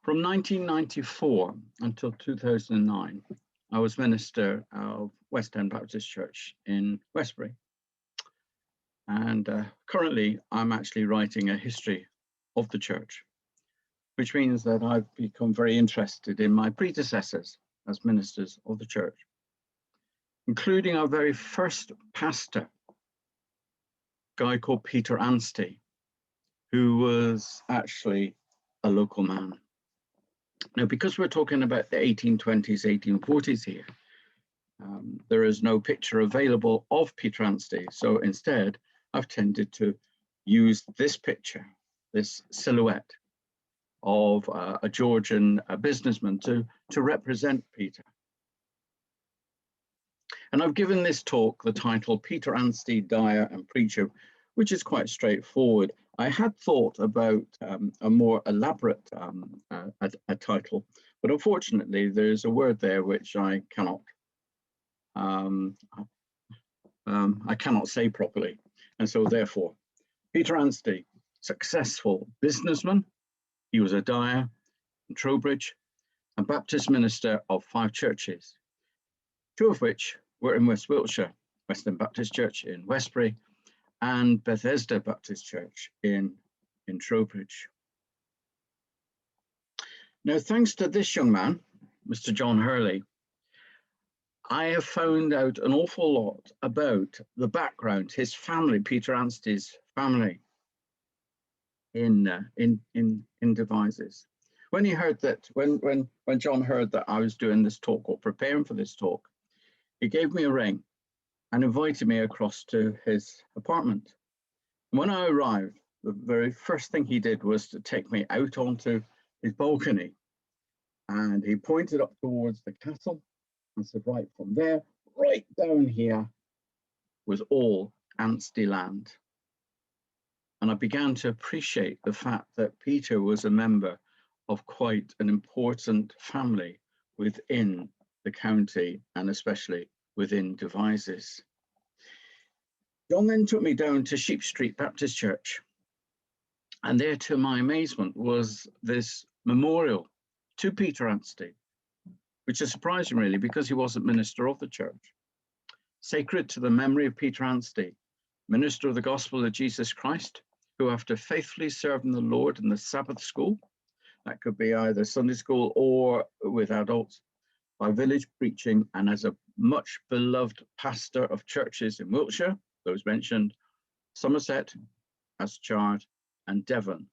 From 1994 until 2009, I was minister of West End Baptist Church in Westbury. And currently, I'm actually writing a history of the church, which means that I've become very interested in my predecessors as ministers of the church, including our very first pastor, a guy called Peter Anstie, who was actually a local man. Now, because we're talking about the 1820s, 1840s here, there is no picture available of Peter Anstie. So instead, I've tended to use this picture, this silhouette of a Georgian businessman to represent Peter. And I've given this talk the title Peter Anstie, Dyer and Preacher, which is quite straightforward. I had thought about a more elaborate a title, but unfortunately there's a word there which I cannot say properly. And so therefore, Peter Anstie, successful businessman. He was a dyer in Trowbridge and Baptist minister of 5 churches, 2 of which were in West Wiltshire, West End Baptist Church in Westbury and Bethesda Baptist Church in Trowbridge. Now, thanks to this young man, Mr. John Hurley, I have found out an awful lot about the background, his family, Peter Anstie's family in Devizes. When he heard that, when John heard that I was doing this talk or preparing for this talk, he gave me a ring and invited me across to his apartment. When I arrived, the very first thing he did was to take me out onto his balcony, and he pointed up towards the castle and said, right from there, right down here was all Anstie land. And I began to appreciate the fact that Peter was a member of quite an important family within the county and especially within Devizes. John then took me down to Sheep Street Baptist Church, and there, to my amazement, was this memorial to Peter Anstie, which is surprising really because he wasn't minister of the church. Sacred to the memory of Peter Anstie, minister of the gospel of Jesus Christ, who after faithfully serving the Lord in the Sabbath school, that could be either Sunday school or with adults, by village preaching, and as a much beloved pastor of churches in Wiltshire, those mentioned, Somerset, that's Chard, and Devon,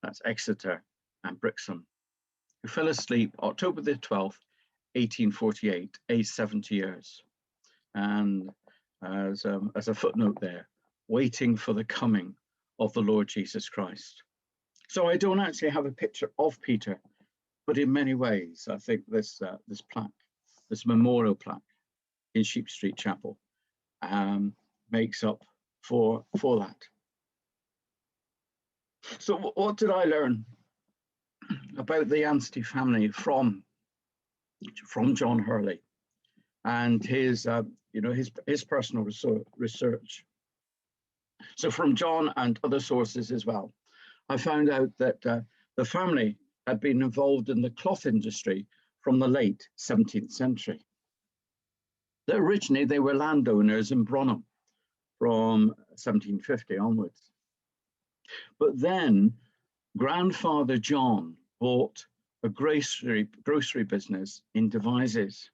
that's Exeter and Brixham, who fell asleep October the 12th, 1848, aged 70 years. And as a footnote there, waiting for the coming of the Lord Jesus Christ. So I don't actually have a picture of Peter, but in many ways, I think this plaque, this memorial plaque in Sheep Street Chapel, makes up for that. So what did I learn about the Anstie family from John Hurley and his personal research? So from John and other sources as well, I found out that the family had been involved in the cloth industry from the late 17th century. That originally they were landowners in Bronham from 1750 onwards. But then grandfather John bought a grocery business in Devizes.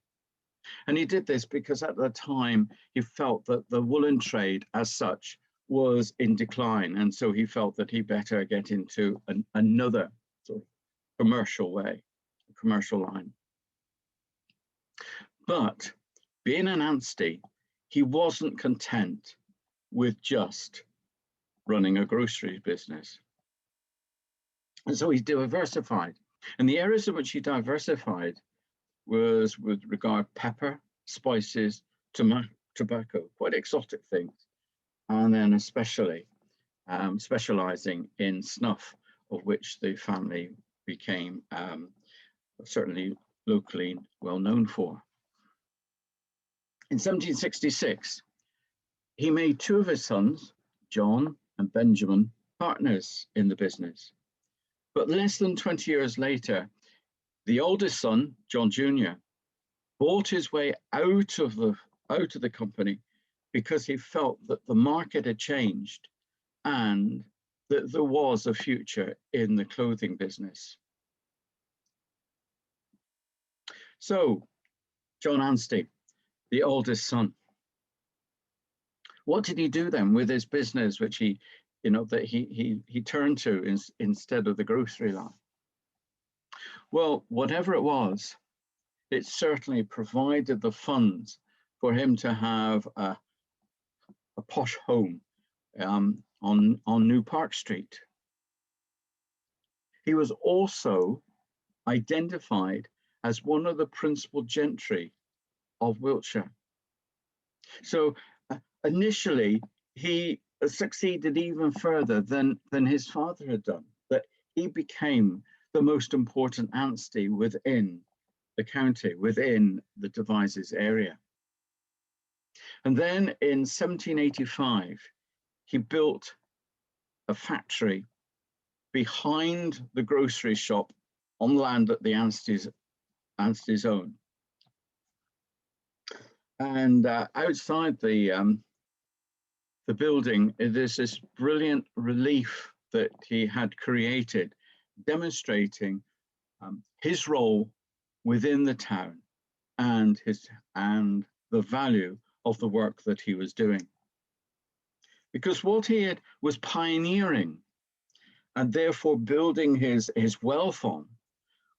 And he did this because at the time he felt that the woolen trade as such was in decline. And so he felt that he better get into another sort of commercial way, commercial line. But being an Anstie, he wasn't content with just running a grocery business. And so he diversified. And the areas in which he diversified was with regard pepper, spices, tobacco, quite exotic things. And then especially specializing in snuff, of which the family became certainly locally well known for. In 1766, he made 2 of his sons, John and Benjamin, partners in the business. But less than 20 years later, The oldest son, John Jr., bought his way out of the company because he felt that the market had changed and that there was a future in the clothing business. So, John Anstie, the oldest son, what did he do then with his business, which he turned to instead of the grocery line? Well, whatever it was, it certainly provided the funds for him to have a posh home on New Park Street. He was also identified as one of the principal gentry of Wiltshire. So initially, he succeeded even further than his father had done, that he became the most important Anstie within the county, within the Devizes area. And then in 1785, he built a factory behind the grocery shop on land that the Anstie's own. And outside the building, there's this brilliant relief that he had created, demonstrating his role within the town and the value of the work that he was doing. Because what he was pioneering and therefore building his wealth on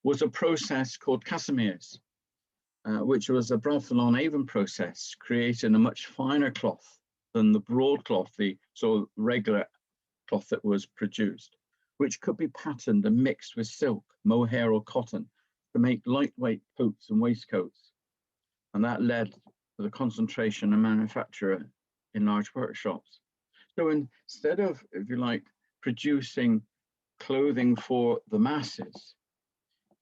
was a process called Casimirs, which was a Bradford-on-Avon process, creating a much finer cloth than the broadcloth, the so regular cloth that was produced, which could be patterned and mixed with silk, mohair or cotton to make lightweight coats and waistcoats. And that led to the concentration and manufacture in large workshops. So instead of, if you like, producing clothing for the masses,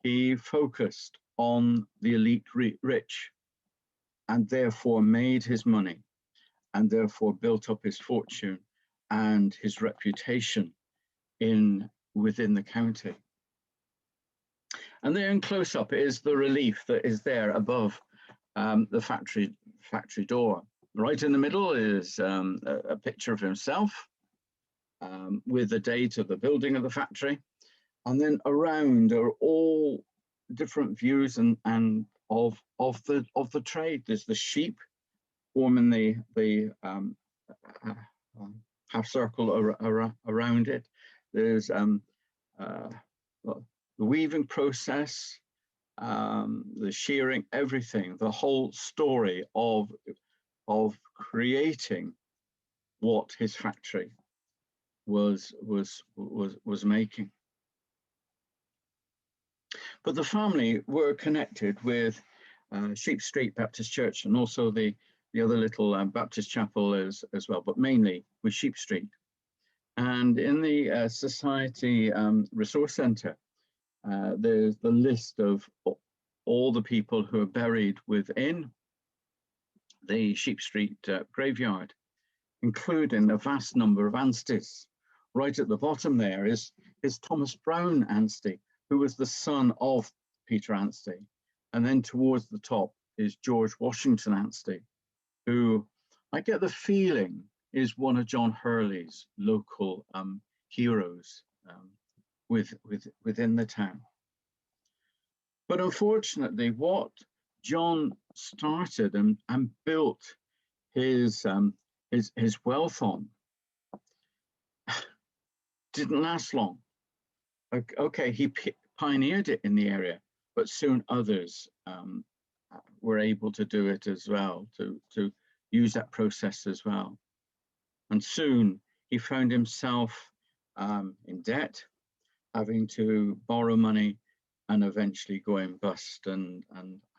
he focused on the elite rich and therefore made his money and therefore built up his fortune and his reputation within the county. And there in close up is the relief that is there above the factory door. Right in the middle is a picture of himself with the date of the building of the factory. And then around are all different views and of the trade. There's the sheep forming the half circle around it. There's the weaving process, the shearing, everything, the whole story of creating what his factory was making. But the family were connected with Sheep Street Baptist Church and also the other little Baptist chapel as well, but mainly with Sheep Street. And in the Society Resource Centre, there's the list of all the people who are buried within the Sheep Street graveyard, including a vast number of Ansties. Right at the bottom there is Thomas Brown Anstie, who was the son of Peter Anstie. And then towards the top is George Washington Anstie, who I get the feeling is one of John Hurley's local heroes within the town. But unfortunately, what John started and built his wealth on didn't last long. Okay, he pioneered it in the area, but soon others were able to do it as well, to use that process as well. And soon he found himself in debt, having to borrow money and eventually going bust and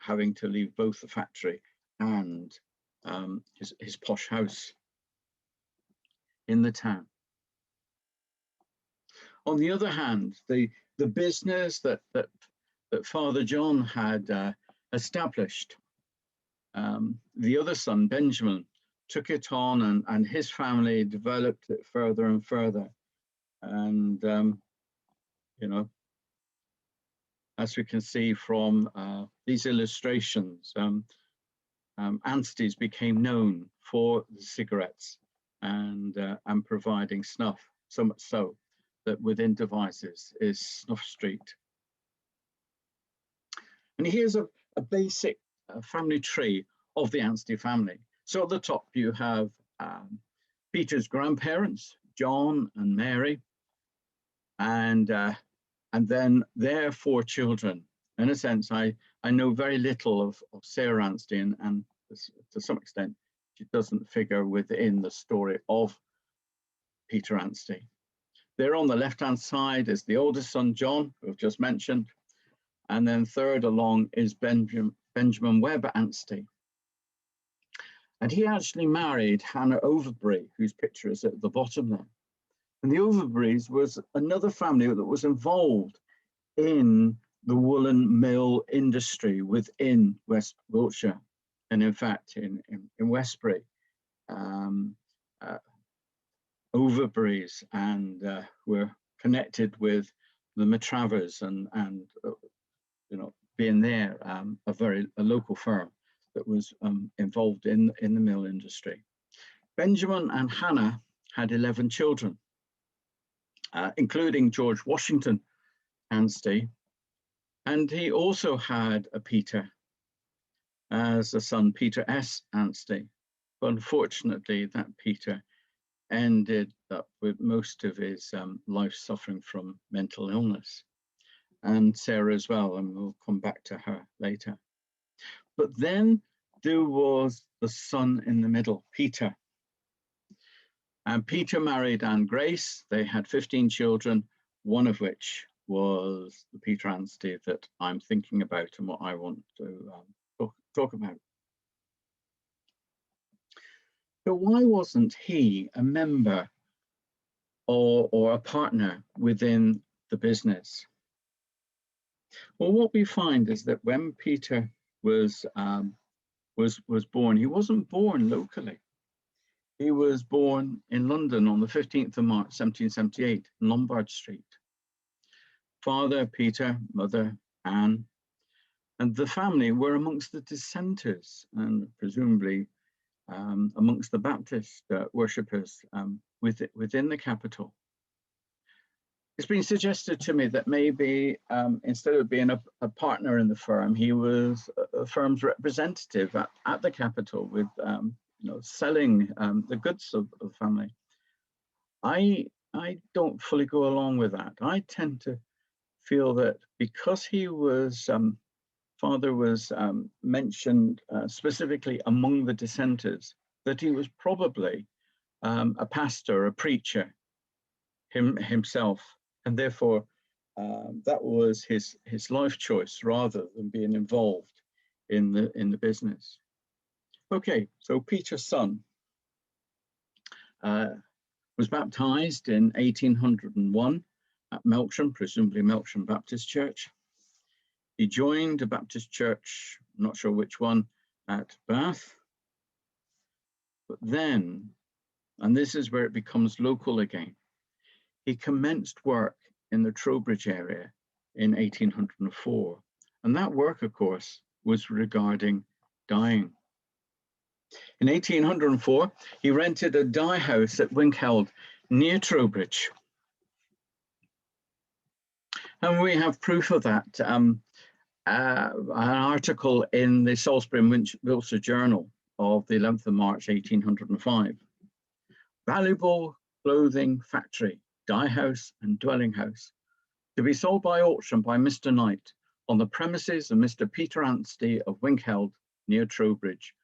having to leave both the factory and his posh house in the town. On the other hand, the business that Father John had established, the other son, Benjamin, took it on and his family developed it further and further. And, as we can see from these illustrations, Anstie's became known for the cigarettes and providing snuff, so much so that within Devizes is Snuff Street. And here's a basic family tree of the Anstie family. So at the top you have Peter's grandparents, John and Mary, and then their 4 children. In a sense, I know very little of Sarah Anstie, and to some extent, she doesn't figure within the story of Peter Anstie. There on the left-hand side is the oldest son, John, who I've just mentioned, and then third along is Benjamin Webb Anstie. And he actually married Hannah Overbury, whose picture is at the bottom there. And the Overburys was another family that was involved in the woolen mill industry within West Wiltshire, and in fact in Westbury. Overburys and were connected with the Matravers and being there, a local firm that was involved in the mill industry. Benjamin and Hannah had 11 children, including George Washington Anstie, and he also had a Peter as a son, Peter S. Anstie. But unfortunately, that Peter ended up with most of his life suffering from mental illness, and Sarah as well, and we'll come back to her later. But then there was the son in the middle, Peter. And Peter married Anne Grace. They had 15 children, one of which was the Peter Anstie that I'm thinking about and what I want to talk about. So why wasn't he a member or a partner within the business? Well, what we find is that when Peter was born, he wasn't born locally. He was born in London on the 15th of March, 1778, Lombard Street. Father, Peter, mother, Anne, and the family were amongst the dissenters and presumably amongst the Baptist worshippers within the capital. It's been suggested to me that maybe instead of being a partner in the firm, he was a firm's representative at the capital with selling the goods of the family. I don't fully go along with that. I tend to feel that because he was father was mentioned specifically among the dissenters, that he was probably a pastor, a preacher himself, and therefore that was his life choice rather than being involved in the business. Okay, so Peter's son was baptized in 1801 at Melksham, presumably Melksham Baptist Church. He joined a Baptist church, I'm not sure which one, at Bath. But then, and this is where it becomes local again, he commenced work in the Trowbridge area in 1804. And that work, of course, was regarding dyeing. In 1804, he rented a dye house at Winkeld near Trowbridge. And we have proof of that. An article in the Salisbury and Wiltshire Journal of the 11th of March, 1805. Valuable clothing factory, dye house and dwelling house, to be sold by auction by Mr. Knight on the premises of Mr. Peter Anstie of Winkeld near Trowbridge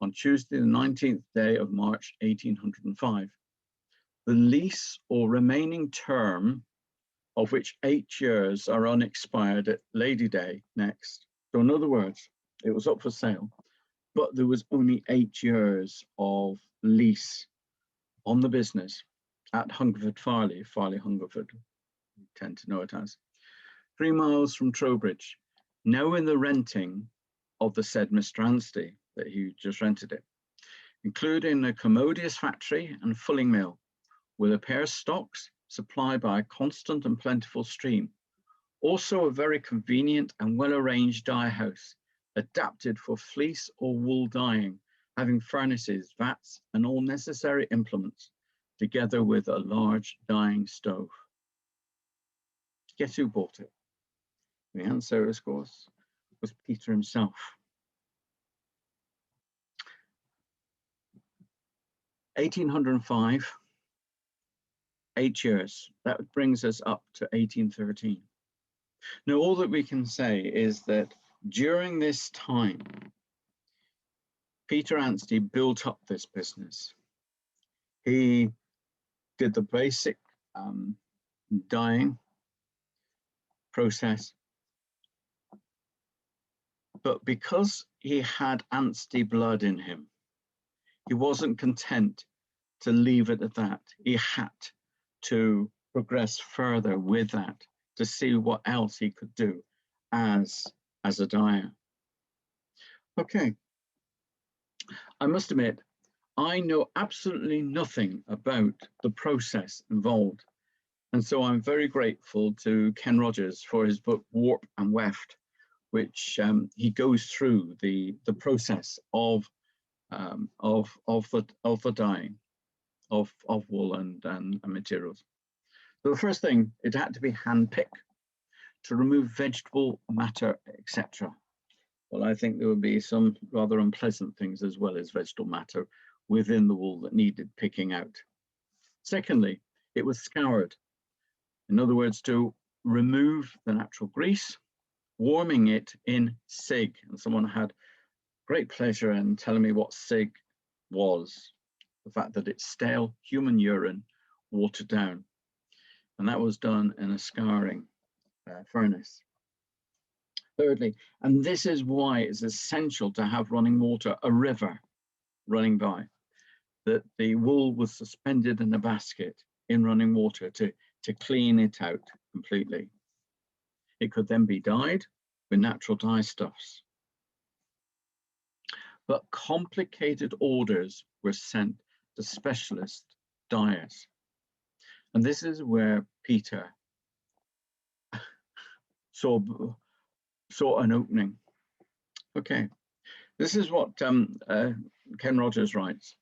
on Tuesday, the 19th day of March, 1805. The lease or remaining term, of which 8 years are unexpired at Lady Day next. So in other words, it was up for sale, but there was only 8 years of lease on the business at Hungerford Farley, Hungerford, you tend to know it as, 3 miles from Trowbridge, now in the renting of the said Mr. Anstie, that he just rented it, including a commodious factory and fulling mill, with a pair of stocks supplied by a constant and plentiful stream, Also a very convenient and well-arranged dye house, adapted for fleece or wool dyeing, having furnaces, vats, and all necessary implements, together with a large dyeing stove. Guess who bought it? The answer, of course, was Peter himself. 1805, 8 years. That brings us up to 1813. Now, all that we can say is that during this time, Peter Anstie built up this business. He did the basic dyeing process, but because he had Anstie blood in him, he wasn't content to leave it at that. He had to progress further with that to see what else he could do as a dyer. Okay, I must admit, I know absolutely nothing about the process involved. And so I'm very grateful to Ken Rogers for his book, Warp and Weft, which he goes through the process of the dyeing of wool and materials. So the first thing, it had to be hand-picked to remove vegetable matter, etc. Well, I think there would be some rather unpleasant things as well as vegetable matter within the wool that needed picking out. Secondly, it was scoured. In other words, to remove the natural grease, warming it in sig. And someone had great pleasure in telling me what sig was, the fact that it's stale human urine watered down. And that was done in a scouring furnace. Thirdly, and this is why it's essential to have running water, a river running by, that the wool was suspended in a basket in running water to clean it out completely. It could then be dyed with natural dye stuffs. But complicated orders were sent to specialist dyers. And this is where Peter saw an opening. Okay, this is what Ken Rogers writes.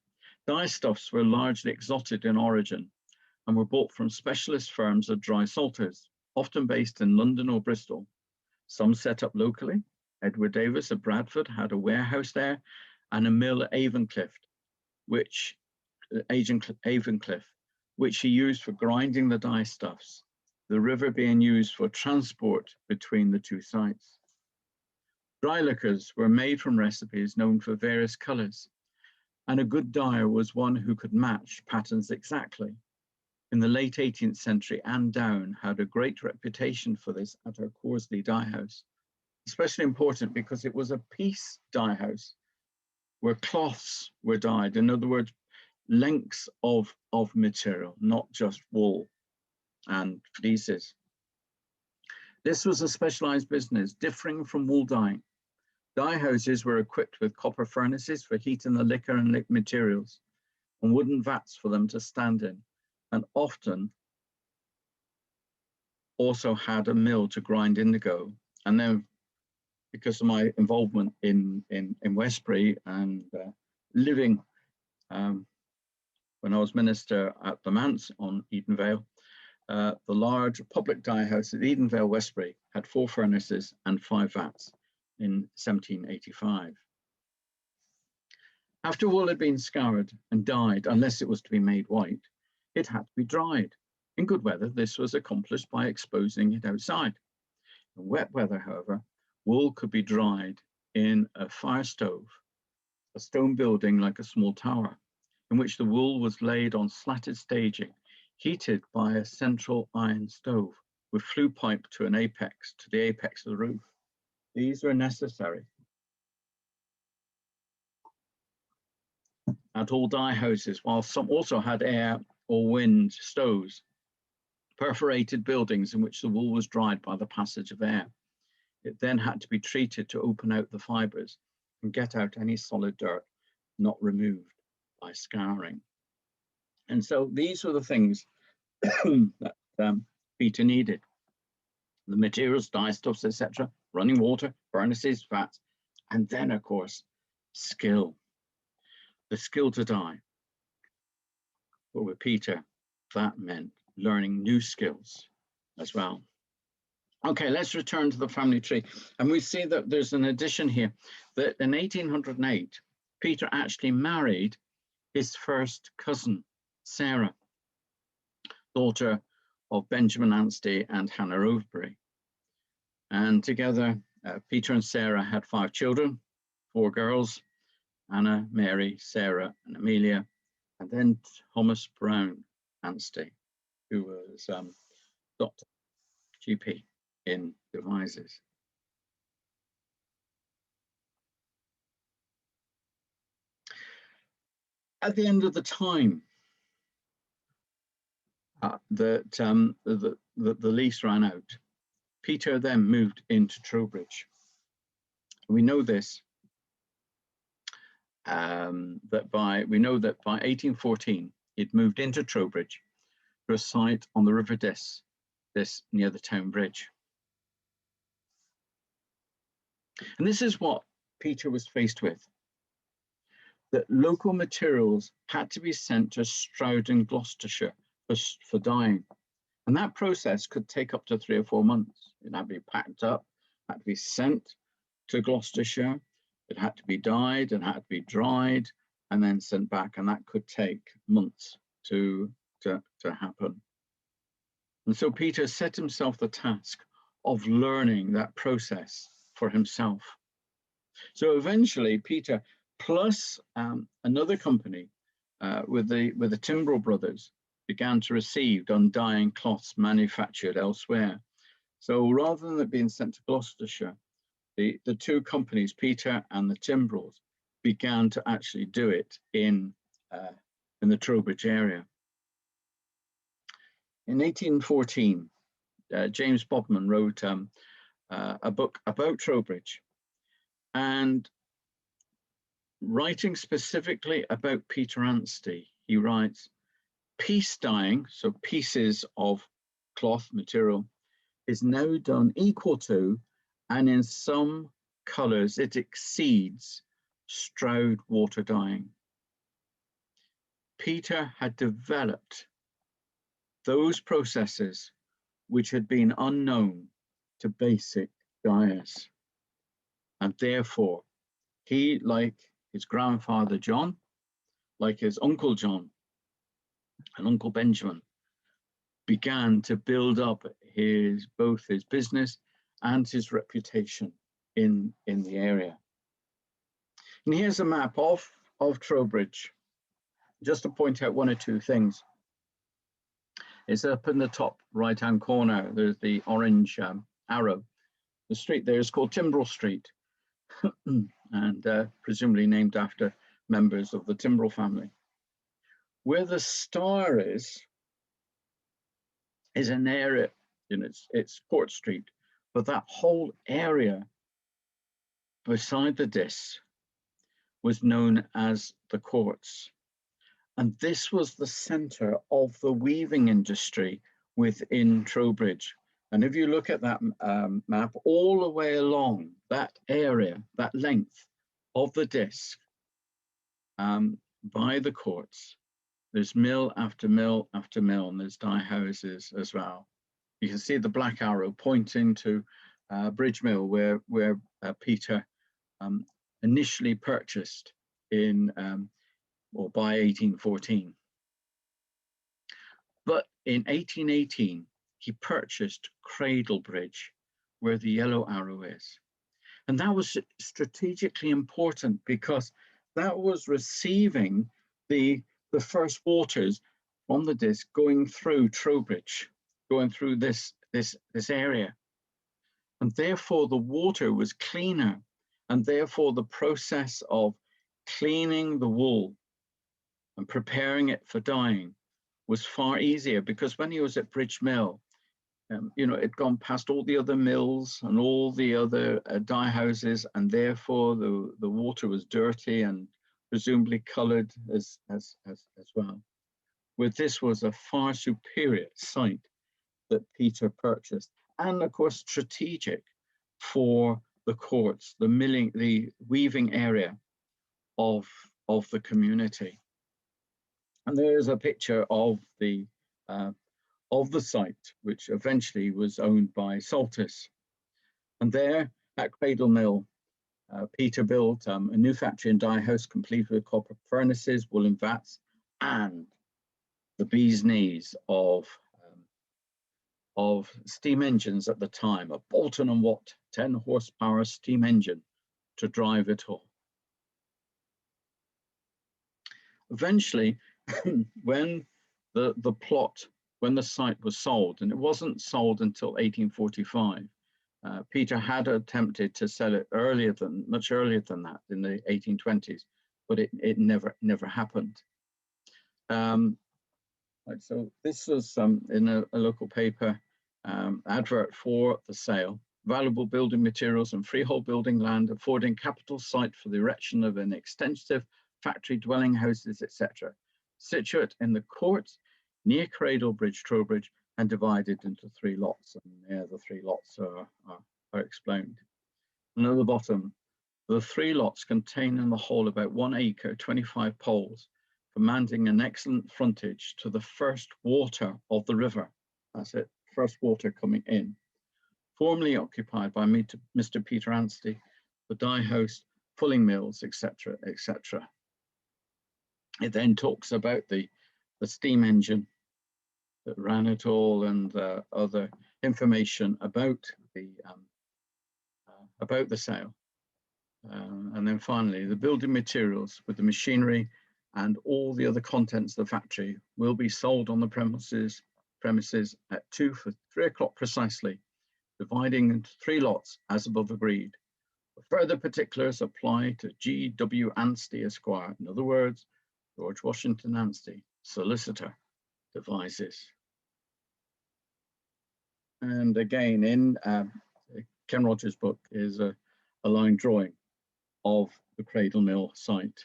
Dye stuffs were largely exotic in origin and were bought from specialist firms of dry salters, often based in London or Bristol. Some set up locally. Edward Davis of Bradford had a warehouse there and a mill at Avencliff, which he used for grinding the dye stuffs, the river being used for transport between the two sites. Dry liquors were made from recipes known for various colours, and a good dyer was one who could match patterns exactly. In the late 18th century, Anne Down had a great reputation for this at her Corsley dye house, especially important because it was a piece dye house where cloths were dyed. In other words, lengths of material, not just wool and fleeces. This was a specialized business, differing from wool dyeing. Dye houses were equipped with copper furnaces for heating the liquor and materials, and wooden vats for them to stand in, and often also had a mill to grind indigo. And then, because of my involvement in Westbury and living when I was minister at the Manse on Edenvale, the large public dye house at Edenvale, Westbury, had 4 furnaces and 5 vats in 1785. After wool had been scoured and dyed, unless it was to be made white, it had to be dried. In good weather, this was accomplished by exposing it outside. In wet weather, however, wool could be dried in a fire stove, a stone building like a small tower, in which the wool was laid on slatted staging, heated by a central iron stove with flue pipe to the apex of the roof. These were necessary at all dye houses, while some also had air or wind stoves, perforated buildings in which the wool was dried by the passage of air. It then had to be treated to open out the fibers and get out any solid dirt not removed by scouring. And so these were the things that Peter needed. the materials, dyestuffs, etc., running water, furnaces, fats, and then, of course, skill, the skill to dye. But with Peter, that meant learning new skills as well. Okay, let's return to the family tree. And we see that there's an addition here that in 1808, Peter actually married his first cousin, Sarah, daughter of Benjamin Anstie and Hannah Overbury. And together, Peter and Sarah had 5 children, 4 girls, Anna, Mary, Sarah, and Amelia, and then Thomas Brown Anstie, who was Dr. GP in Devizes. At the end of the time that the lease ran out, Peter then moved into Trowbridge. We know this, that by 1814, he'd moved into Trowbridge to a site on the River Diss near the town bridge. And this is what Peter was faced with, that local materials had to be sent to Stroud in Gloucestershire for dyeing. And that process could take up to 3 or 4 months. It had to be packed up, had to be sent to Gloucestershire, it had to be dyed, it had to be dried, and then sent back. And that could take months to happen. And so Peter set himself the task of learning that process for himself. So eventually Peter, plus another company with the Timbrell brothers, began to receive dyeing cloths manufactured elsewhere. So rather than it being sent to Gloucestershire, the 2 companies, Peter and the Timbrells, began to actually do it in the Trowbridge area. In 1814, James Bodman wrote a book about Trowbridge, and writing specifically about Peter Anstie, he writes, piece dyeing, so pieces of cloth material, is now done equal to, and in some colours it exceeds, Stroud water dyeing. Peter had developed those processes which had been unknown to basic dyers. And therefore, he, like his grandfather John, like his uncle John and Uncle Benjamin, began to build up both his business and his reputation in the area. And here's a map of Trowbridge, just to point out 1 or 2 things. It's up in the top right-hand corner. There's the orange arrow. The street there is called Timbrell Street, and presumably named after members of the Timbrell family. Where the star is an area, it's Court Street, but that whole area beside the Diss was known as the Courts. And this was the centre of the weaving industry within Trowbridge. And if you look at that map, all the way along that area, that length of the Diss, by the Courts, there's mill after mill after mill, and there's dye houses as well. You can see the black arrow pointing to Bridge Mill, where Peter initially purchased by 1814. But in 1818, he purchased Cradlebridge, where the yellow arrow is. And that was strategically important because that was receiving the first waters from the Diss going through Trowbridge, going through this area. And therefore the water was cleaner, and therefore the process of cleaning the wool and preparing it for dyeing was far easier, because when he was at Bridge Mill, it'd gone past all the other mills and all the other dye houses, and therefore the water was dirty and presumably coloured as well. Where this was a far superior site that Peter purchased, and of course strategic for the courts, the milling, the weaving area of the community. And there's a picture of the site, which eventually was owned by Saltis. And there at Cradle Mill, Peter built a new factory and dye house complete with copper furnaces, woolen vats, and the bee's knees of steam engines at the time, a Bolton and Watt 10 horsepower steam engine to drive it all. Eventually, when the site was sold, and it wasn't sold until 1845, Peter had attempted to sell it much earlier than that, in the 1820s, but it never happened. Right, so this was in a local paper advert for the sale. Valuable building materials and freehold building land, affording capital site for the erection of an extensive factory, dwelling houses, etc. Situate in the court near Cradlebridge, Trowbridge, and divided into 3 lots. And there the 3 lots are explained. And at the bottom, the 3 lots contain in the whole about 1 acre, 25 poles, commanding an excellent frontage to the first water of the river. That's it, first water coming in. Formerly occupied by Mr. Peter Anstie, the dye house, fulling mills, etc., etc. It then talks about the steam engine that ran it all, and other information about the sale. And then finally, the building materials with the machinery and all the other contents of the factory will be sold on the premises at 2 for 3 o'clock precisely, dividing into 3 lots as above agreed. Further particulars apply to G.W. Anstie, Esquire. In other words, George Washington Anstie, solicitor, Devizes. And again, in Ken Rogers' book is a line drawing of the Cradle Mill site.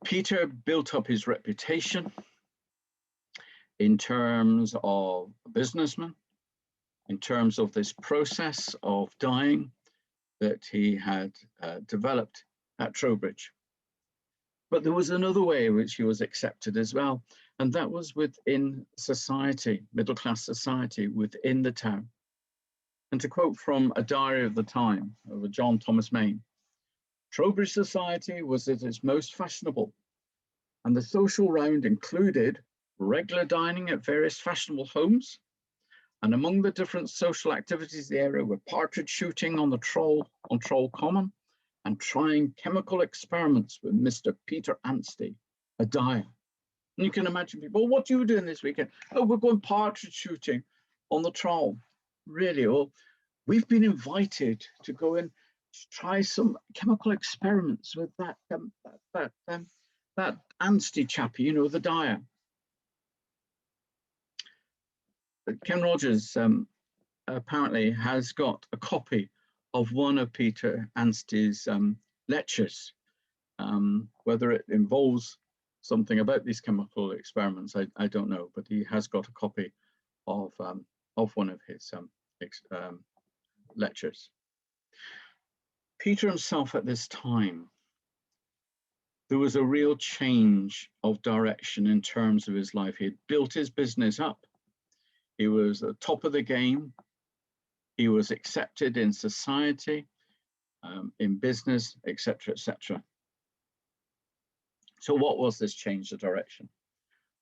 Peter built up his reputation in terms of a businessman, in terms of this process of dyeing that he had developed at Trowbridge. But there was another way in which he was accepted as well, and that was within society, middle-class society within the town. And to quote from a diary of the time, of John Thomas Maine, Trowbridge society was at its most fashionable, and the social round included regular dining at various fashionable homes, and among the different social activities of the area were partridge shooting on Troll Common, and trying chemical experiments with Mr. Peter Anstie, a dyer. And you can imagine people, what are you doing this weekend? Oh, we're going partridge shooting on the Troll. Really? Well, we've been invited to go and try some chemical experiments with that Anstie chappie, you know, the dyer. Ken Rogers apparently has got a copy of one of Peter Anstie's lectures. Whether it involves something about these chemical experiments, I don't know, but he has got a copy of one of his lectures. Peter himself at this time, there was a real change of direction in terms of his life. He had built his business up. He was at the top of the game. He was accepted in society, in business, etc., etc. So what was this change of direction?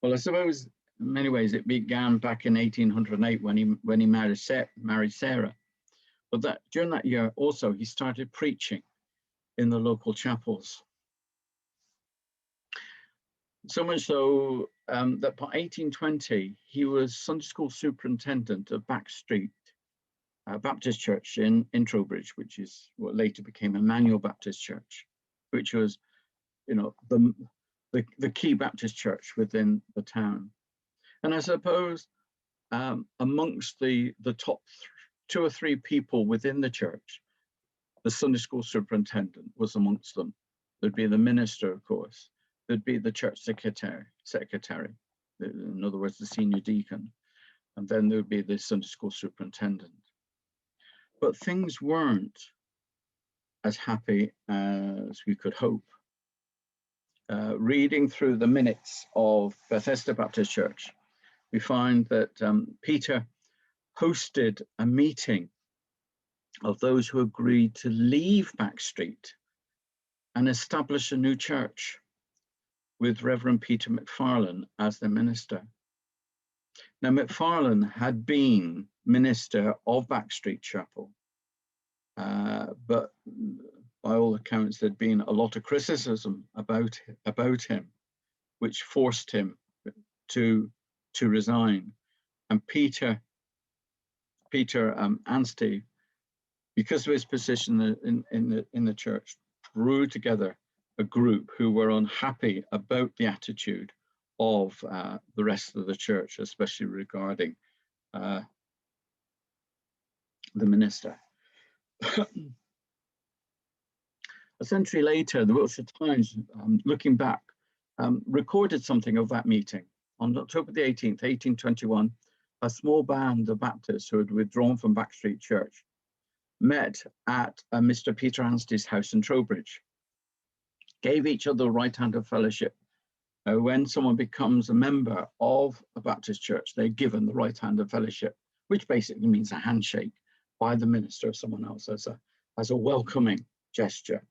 Well, I suppose in many ways it began back in 1808 when he married Sarah. But during that year also he started preaching in the local chapels. So much so that by 1820 he was Sunday school superintendent of Back Street Baptist Church in Trowbridge, which is what later became Emmanuel Baptist Church, which was, you know, the key Baptist church within the town. And I suppose amongst the top 2 or 3 people within the church, the Sunday school superintendent was amongst them. There'd be the minister, of course, there'd be the church secretary, in other words, the senior deacon, and then there would be the Sunday school superintendent. But things weren't as happy as we could hope. Reading through the minutes of Bethesda Baptist Church, we find that Peter hosted a meeting of those who agreed to leave Backstreet and establish a new church with Reverend Peter McFarlane as the minister. Now, McFarlane had been minister of Backstreet Chapel, but by all accounts, there'd been a lot of criticism about him, which forced him to resign. And Peter Anstie, because of his position in the church, drew together a group who were unhappy about the attitude of the rest of the church, especially regarding the minister. A century later, the Wiltshire Times, looking back, recorded something of that meeting. On October the 18th, 1821, a small band of Baptists who had withdrawn from Backstreet Church met at Mr. Peter Anstie's house in Trowbridge, gave each other the right hand of fellowship. When someone becomes a member of a Baptist church, they're given the right hand of fellowship, which basically means a handshake by the minister of someone else as a welcoming gesture.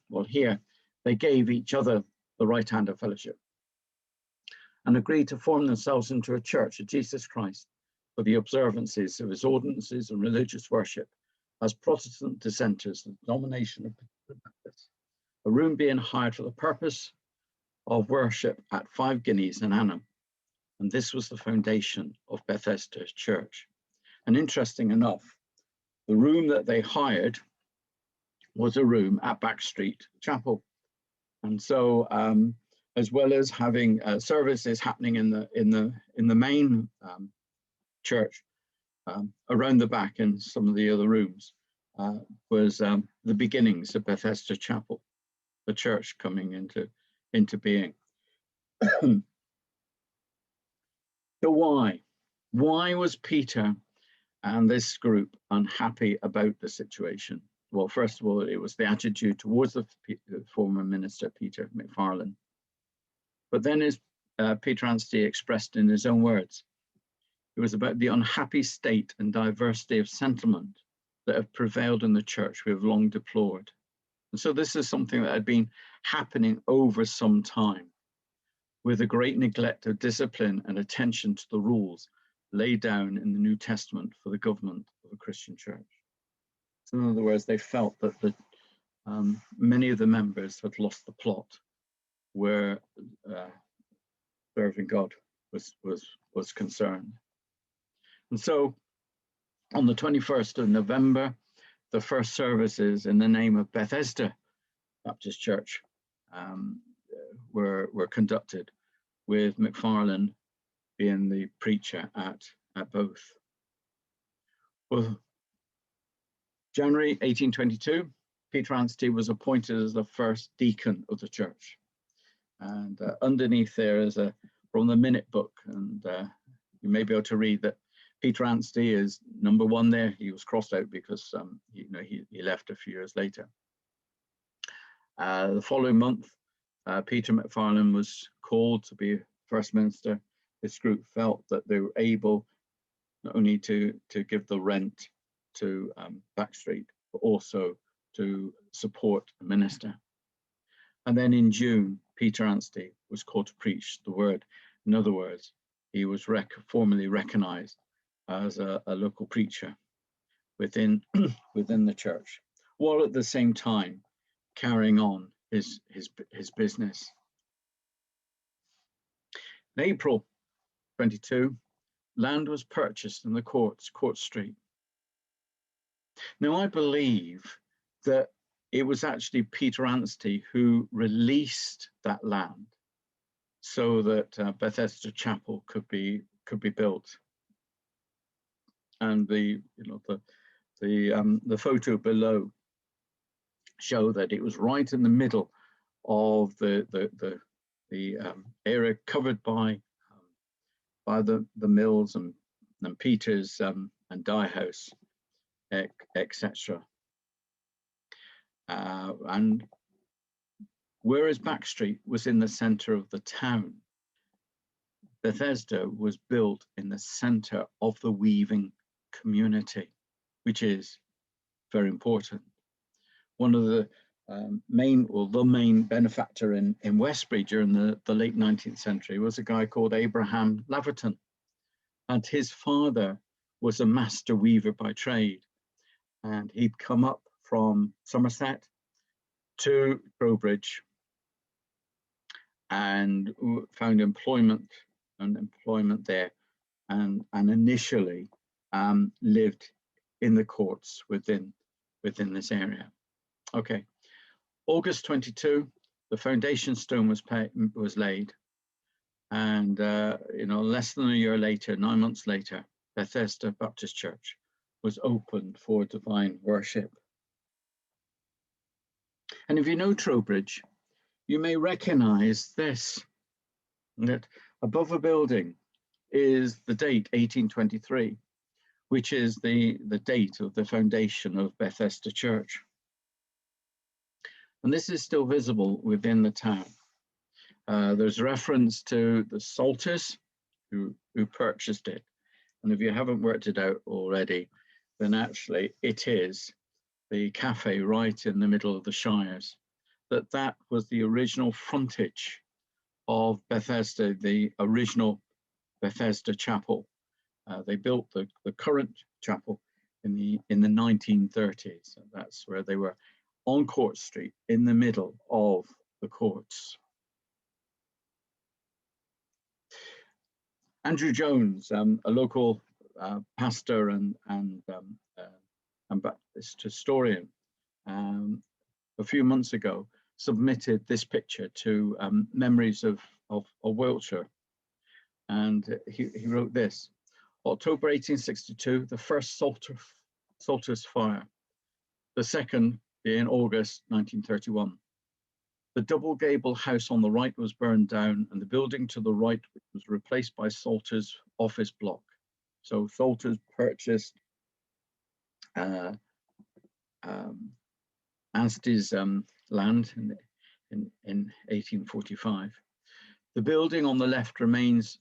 Well, here they gave each other the right hand of fellowship and agreed to form themselves into a church of Jesus Christ for the observances of his ordinances and religious worship as Protestant dissenters, the denomination of Baptists, a room being hired for the purpose of worship at 5 guineas an annum. And this was the foundation of Bethesda Church. And interesting enough, the room that they hired was a room at Backstreet Chapel. And so as well as having services happening in the main church, around the back in some of the other rooms was the beginnings of Bethesda Chapel, the church coming into being. So why was Peter and this group unhappy about the situation? Well, first of all, it was the attitude towards the former minister, Peter McFarlane. But then, as Peter Anstie expressed in his own words, it was about the unhappy state and diversity of sentiment that have prevailed in the church we have long deplored. And so this is something that had been happening over some time, with a great neglect of discipline and attention to the rules laid down in the New Testament for the government of a Christian church. So in other words, they felt that many of the members had lost the plot where serving God was concerned. And so on the 21st of November, the first services in the name of Bethesda Baptist Church were conducted, with McFarlane being the preacher at both. Well, January 1822, Peter Anstie was appointed as the first deacon of the church. And underneath there is from the minute book, and you may be able to read that Peter Anstie is number 1 there. He was crossed out because he left a few years later. The following month, Peter McFarlane was called to be first minister. This group felt that they were able not only to give the rent to Backstreet, but also to support the minister. And then in June, Peter Anstie was called to preach the word. In other words, he was formally recognized as a local preacher within the church, while at the same time carrying on his business. In April 22, land was purchased in the Court Street. Now, I believe that it was actually Peter Anstie who released that land so that Bethesda Chapel could be built. And the photo below show that it was right in the middle of the area covered by the mills and Peter's and Dyer house, etc. And whereas Back Street was in the centre of the town, Bethesda was built in the centre of the weaving community, which is very important. One of the the main benefactor in Westbury during the late 19th century was a guy called Abraham Laverton, and his father was a master weaver by trade, and he'd come up from Somerset to Trowbridge and found employment there, and initially lived in the courts within this area. Okay, August 22, the foundation stone was laid, and less than a year later, 9 months later, Bethesda Baptist Church was opened for divine worship. And if you know Trowbridge, you may recognize this, that above a building is the date 1823, which is the date of the foundation of Bethesda Church. And this is still visible within the town. There's reference to the Salters who purchased it. And if you haven't worked it out already, then actually it is the cafe right in the middle of the Shires. That was the original frontage of Bethesda, the original Bethesda Chapel. They built the current chapel in the 1930s. And that's where they were, on Court Street, in the middle of the courts. Andrew Jones, a local pastor and Baptist historian, a few months ago submitted this picture to Memories of Wiltshire, and he wrote this: October 1862, the first Salters fire, the second in August 1931. The double gable house on the right was burned down, and the building to the right was replaced by Salters' office block. So Salters purchased Anstie's land in 1845. The building on the left remains,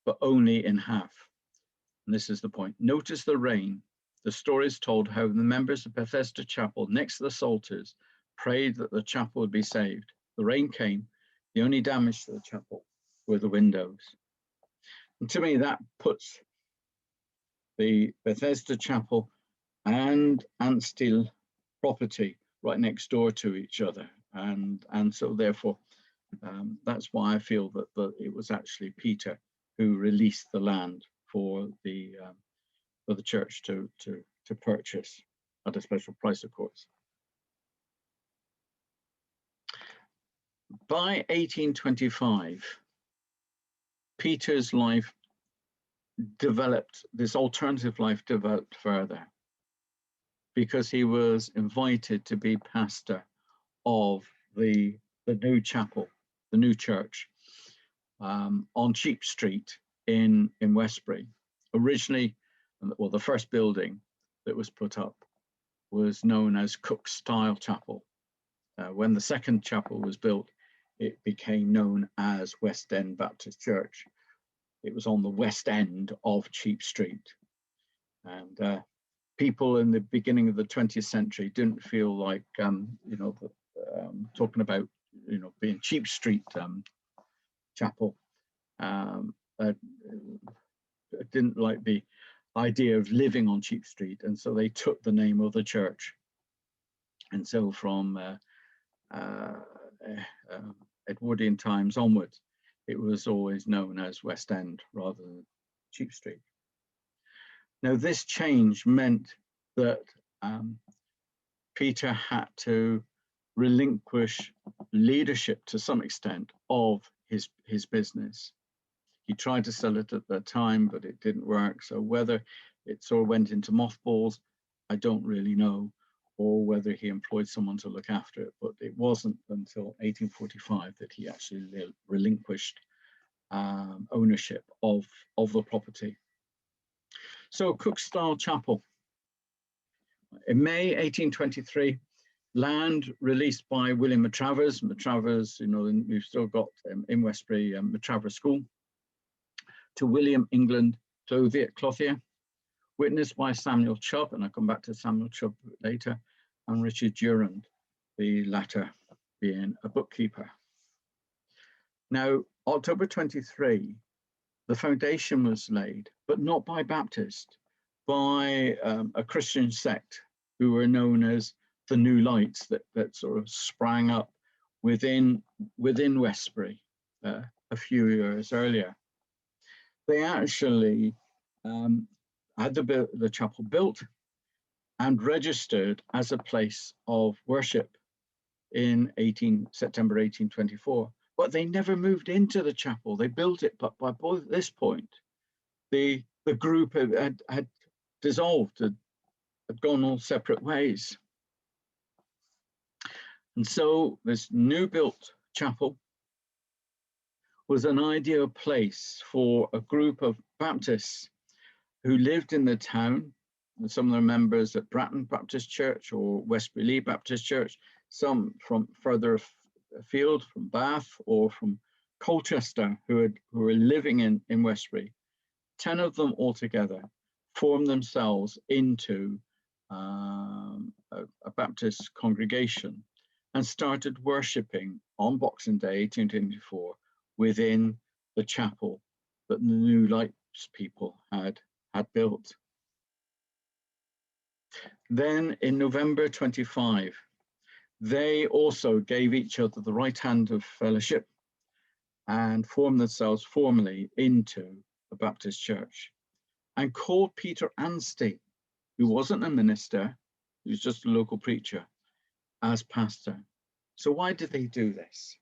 but only in half. And this is the point. Notice the rain. The story is told how the members of Bethesda Chapel next to the Salters prayed that the chapel would be saved. The rain came. The only damage to the chapel were the windows. And to me, that puts the Bethesda Chapel and Anstie property right next door to each other. And so therefore, that's why I feel that it was actually Peter who released the land for the church to purchase at a special price, of course. By 1825, Peter's life developed, this alternative life developed further, because he was invited to be pastor of the new chapel, the new church, on Cheap Street in Westbury. Originally, well, the first building that was put up was known as Cook's Style Chapel. When the second chapel was built, it became known as West End Baptist Church. It was on the west end of Cheap Street. And people in the beginning of the 20th century didn't feel like, talking about, being Cheap Street chapel. Didn't like the idea of living on Cheap Street, and so they took the name of the church. And so from Edwardian times onwards, it was always known as West End rather than Cheap Street. Now, this change meant that Peter had to relinquish leadership to some extent of his business. He tried to sell it at the time, but it didn't work. So whether it sort of went into mothballs, I don't really know, or whether he employed someone to look after it, but it wasn't until 1845 that he actually relinquished ownership of the property. So Cook-style chapel. In May 1823, land released by William Matravers. Matravers, you know, we've still got in Westbury Matravers School, to William England Clothier, witnessed by Samuel Chubb, and I'll come back to Samuel Chubb later, and Richard Durand, the latter being a bookkeeper. Now, October 23, the foundation was laid, but not by Baptist, by a Christian sect who were known as the New Lights, that sort of sprang up within Westbury a few years earlier. They actually had the chapel built and registered as a place of worship in September 1824. But they never moved into the chapel. They built it, but by this point, the group had dissolved, had gone all separate ways. And so this new built chapel was an ideal place for a group of Baptists who lived in the town, and some of their members at Bratton Baptist Church or Westbury Lee Baptist Church, some from further afield, from Bath or from Colchester, who were living in Westbury. 10 of them altogether formed themselves into a Baptist congregation and started worshipping on Boxing Day 1824 within the chapel that the New Lights people had built. Then in November 25, they also gave each other the right hand of fellowship and formed themselves formally into a Baptist church, and called Peter Anstie, who wasn't a minister, he was just a local preacher, as pastor. So why did they do this?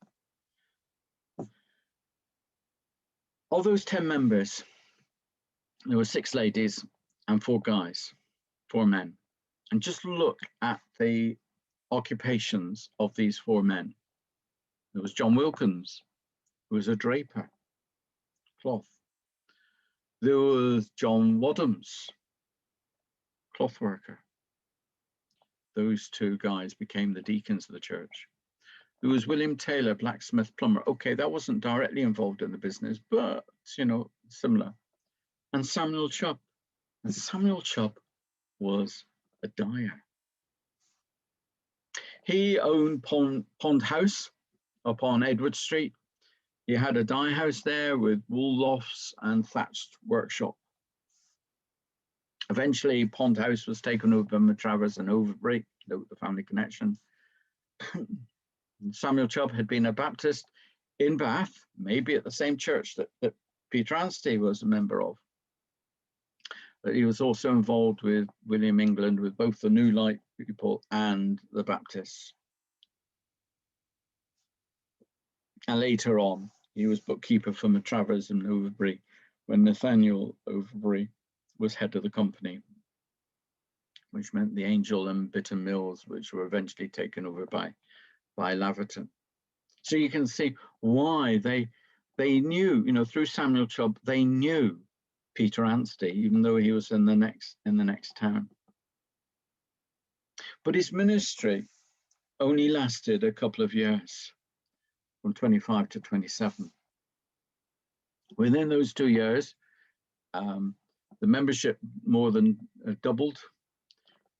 Of those 10 members, there were 6 ladies and 4 guys, 4 men. And just look at the occupations of these 4 men. There was John Wilkins, who was a draper, cloth. There was John Wadhams, cloth worker. Those 2 guys became the deacons of the church. There was William Taylor, blacksmith, plumber. Okay, that wasn't directly involved in the business, but, you know, similar. And Samuel Chubb. And Samuel Chubb was a dyer. He owned Pond House upon Edward Street. He had a dye house there with wool lofts and thatched workshop. Eventually, Pond House was taken over by Matravers and Overbury, the family connection. Samuel Chubb had been a Baptist in Bath, maybe at the same church that Peter Anstie was a member of. But he was also involved with William England, with both the New Light people and the Baptists. And later on, he was bookkeeper for Matravers and Overbury when Nathaniel Overbury was head of the company, which meant the Angel and Bitton Mills, which were eventually taken over by Laverton. So you can see why they knew, you know, through Samuel Chubb, they knew Peter Anstie, even though he was in the next town. But his ministry only lasted a couple of years, from 25 to 27. Within those 2 years, the membership more than doubled,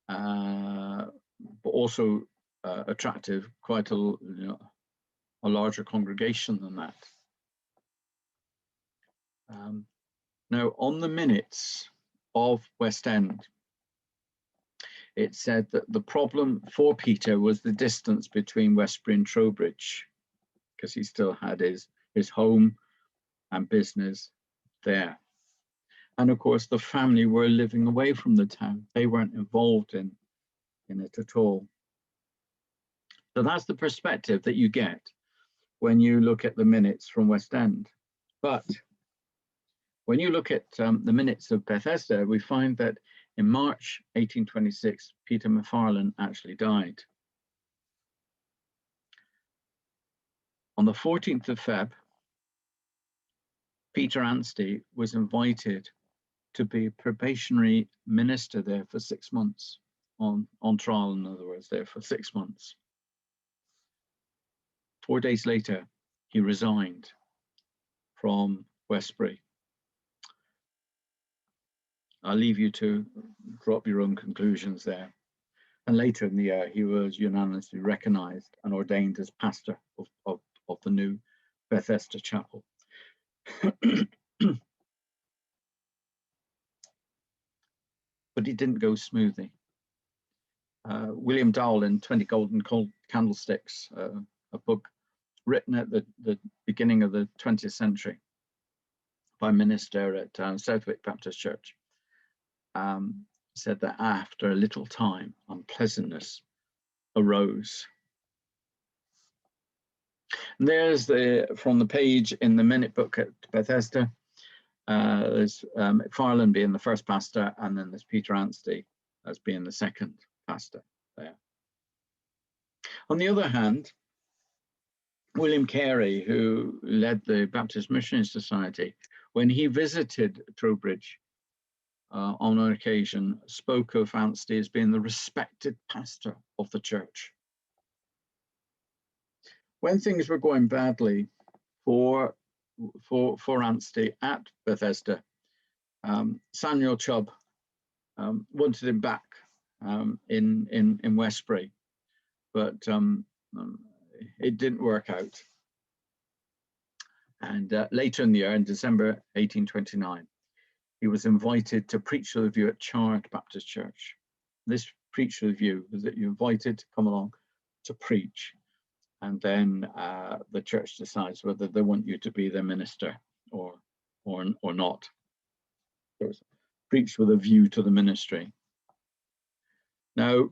but also attracted quite a larger congregation than that. Now, on the minutes of West End, it said that the problem for Peter was the distance between Westbury and Trowbridge, because he still had his home and business there. And of course, the family were living away from the town. They weren't involved in it at all. So that's the perspective that you get when you look at the minutes from West End. But when you look at the minutes of Bethesda, we find that In March 1826, Peter McFarlane actually died. On the 14th of Feb, Peter Anstie was invited to be probationary minister there for 6 months, on trial, in other words, there for 6 months. 4 days later, he resigned from Westbury. I'll leave you to draw up your own conclusions there. And later in the year, he was unanimously recognized and ordained as pastor of the new Bethesda chapel. But it didn't go smoothly. William Dowell in 20 Golden Candlesticks, a book written at the beginning of the 20th century by a minister at Southwick Baptist Church, said that after a little time, unpleasantness arose. And there's from the page in the minute book at Bethesda, there's McFarlane being the first pastor, and then there's Peter Anstie as being the second pastor there. On the other hand, William Carey, who led the Baptist Missionary Society, when he visited Trowbridge on an occasion, spoke of Anstie as being the respected pastor of the church. When things were going badly for Anstie at Bethesda, Samuel Chubb wanted him back in Westbury, but it didn't work out. And later in the year, in December 1829, he was invited to preach a review at Chard Baptist Church. This preach review was that you're invited to come along to preach, and then the church decides whether they want you to be their minister or not. It was preached with a view to the ministry. Now,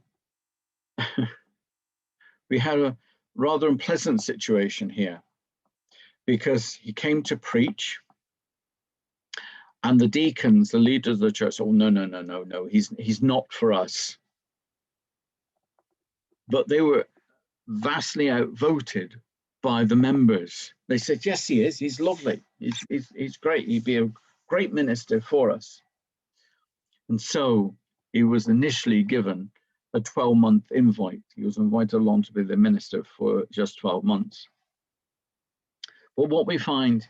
we had a rather unpleasant situation here, because he came to preach, and the deacons, the leaders of the church, said, oh, no, he's not for us. But they were vastly outvoted by the members. They said, yes, he is. He's lovely. He's great. He'd be a great minister for us. And so he was initially given a 12-month invite. He was invited along to be the minister for just 12 months. But what we find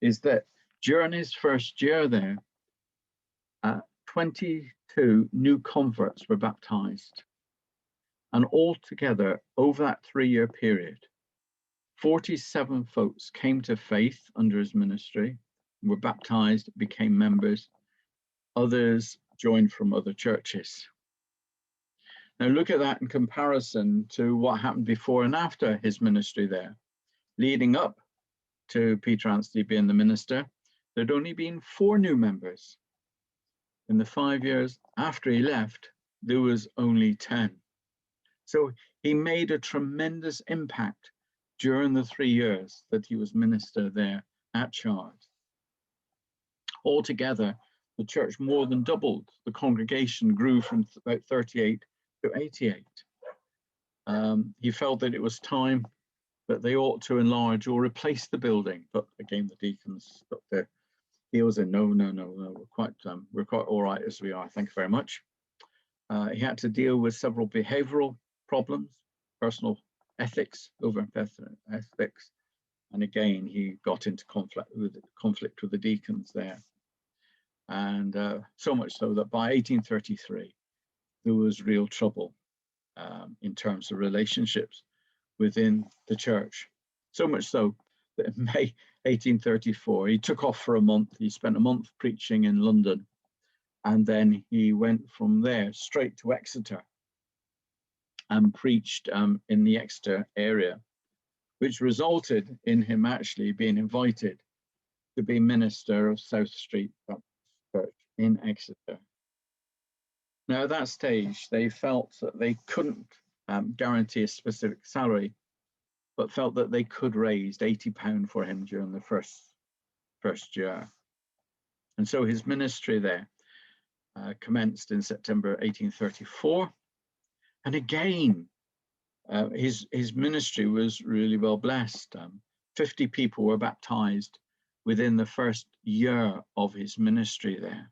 is that during his first year there, 22 new converts were baptized. And altogether, over that 3-year period, 47 folks came to faith under his ministry, were baptized, became members. Others joined from other churches. Now look at that in comparison to what happened before and after his ministry there. Leading up to Peter Anstie being the minister, there'd only been 4 new members. In the 5 years after he left, there was only 10. So he made a tremendous impact during the 3 years that he was minister there at Chard. Altogether, the church more than doubled. The congregation grew from about 38 to 88. He felt that it was time that they ought to enlarge or replace the building, but again, the deacons stuck their heels in. No, we're quite all right as we are. Thank you very much. He had to deal with several behavioural problems, personal ethics, ethics, and again, he got into conflict with the deacons there. And so much so that by 1833, there was real trouble in terms of relationships within the church. So much so that in May 1834, he took off for a month. He spent a month preaching in London, and then he went from there straight to Exeter and preached in the Exeter area, which resulted in him actually being invited to be minister of South Street Baptist Church in Exeter. Now, at that stage, they felt that they couldn't guarantee a specific salary, but felt that they could raise £80 for him during the first year. And so his ministry there commenced in September 1834. And again, his ministry was really well blessed. 50 people were baptized within the first year of his ministry there.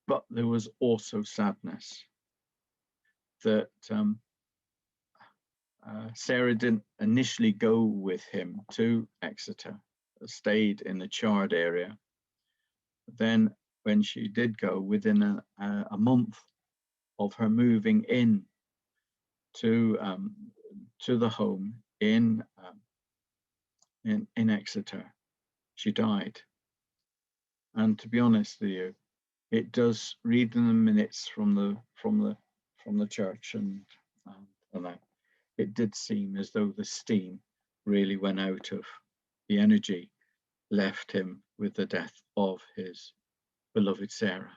But there was also sadness that Sarah didn't initially go with him to Exeter, stayed in the Chard area. Then when she did go, within a month of her moving in to the home in Exeter, she died. And to be honest with you, it does, reading the minutes from the church and that, it did seem as though the steam really went out of the energy left him with the death of his beloved Sarah.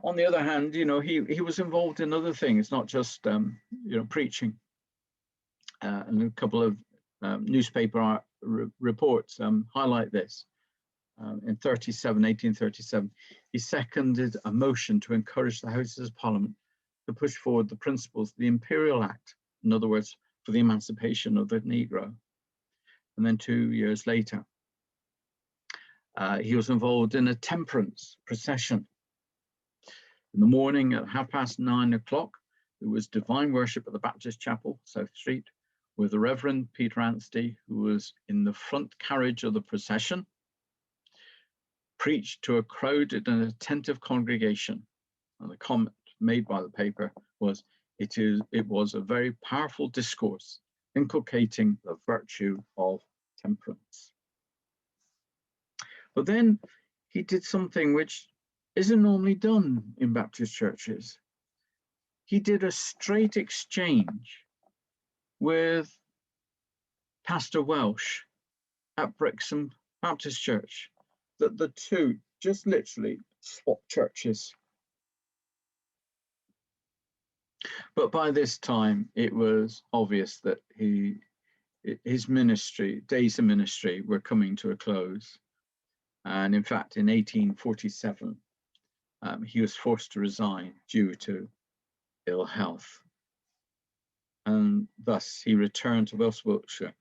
On the other hand, you know, he was involved in other things, not just you know, preaching. And a couple of newspaper reports highlight this. In 1837, he seconded a motion to encourage the Houses of Parliament to push forward the principles of the Imperial Act, in other words, for the emancipation of the Negro. And then 2 years later, he was involved in a temperance procession. In the morning at 9:30 o'clock, there was divine worship at the Baptist Chapel, South Street, with the Reverend Peter Anstie, who was in the front carriage of the procession, preached to a crowded and attentive congregation. And the comment made by the paper was, it was a very powerful discourse inculcating the virtue of temperance. But then he did something which isn't normally done in Baptist churches. He did a straight exchange with Pastor Welsh at Brixham Baptist Church, that the two just literally swapped churches. But by this time, it was obvious that his ministry, days of ministry, were coming to a close. And in fact, in 1847, he was forced to resign due to ill health. And thus he returned to Wiltshire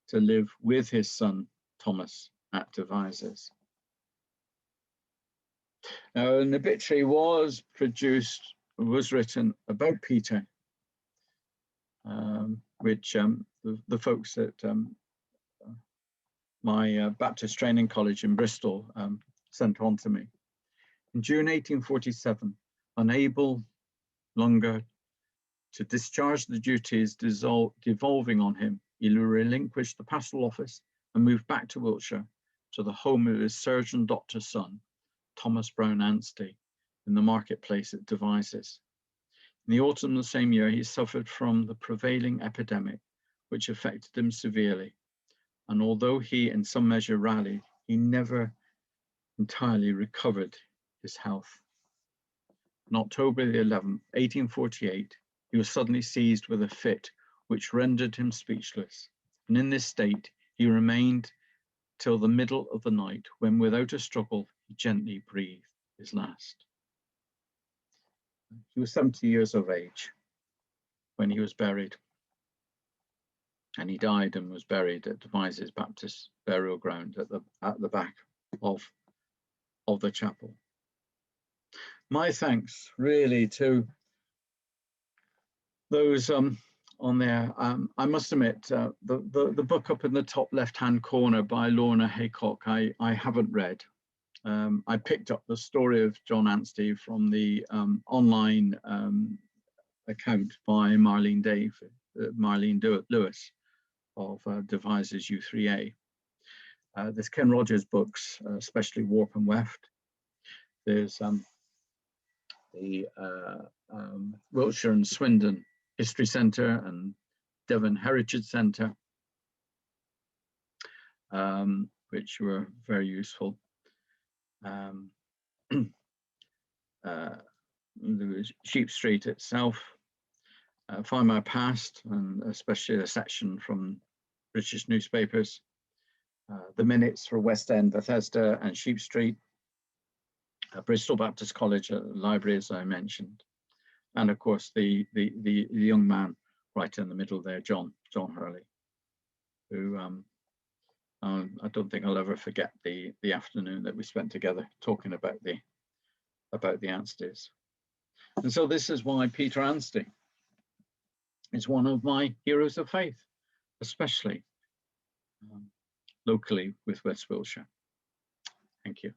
to live with his son, Thomas, at Devizes. Now, an obituary was written about Peter, which the folks at my Baptist Training College in Bristol sent on to me. In June 1847, unable longer to discharge the duties devolving on him, he relinquished the pastoral office and moved back to Wiltshire, to the home of his surgeon doctor's son, Thomas Brown Anstie, in the marketplace at Devizes. In the autumn of the same year, he suffered from the prevailing epidemic, which affected him severely. And although he in some measure rallied, he never entirely recovered his health. On October the 11th, 1848, he was suddenly seized with a fit which rendered him speechless. And in this state, he remained till the middle of the night, when without a struggle, he gently breathed his last. He was 70 years of age when he was buried. And he died and was buried at Devizes Baptist burial ground at the back of the chapel. My thanks really to those on there. I must admit, the book up in the top left-hand corner by Lorna Haycock, I haven't read. I picked up the story of John Anstie from the online account by Marlene Lewis of Devizes U3A. There's Ken Rogers' books, especially Warp and Weft. There's the Wiltshire and Swindon History Centre and Devon Heritage Centre, which were very useful. There was Sheep Street itself, Find My Past, and especially a section from British newspapers, the minutes for West End, Bethesda and Sheep Street, Bristol Baptist College Library, as I mentioned, and of course the young man right in the middle there, John Hurley, who I don't think I'll ever forget the afternoon that we spent together talking about the Ansties. And so this is why Peter Anstie is one of my heroes of faith, especially locally with West Wiltshire. Thank you.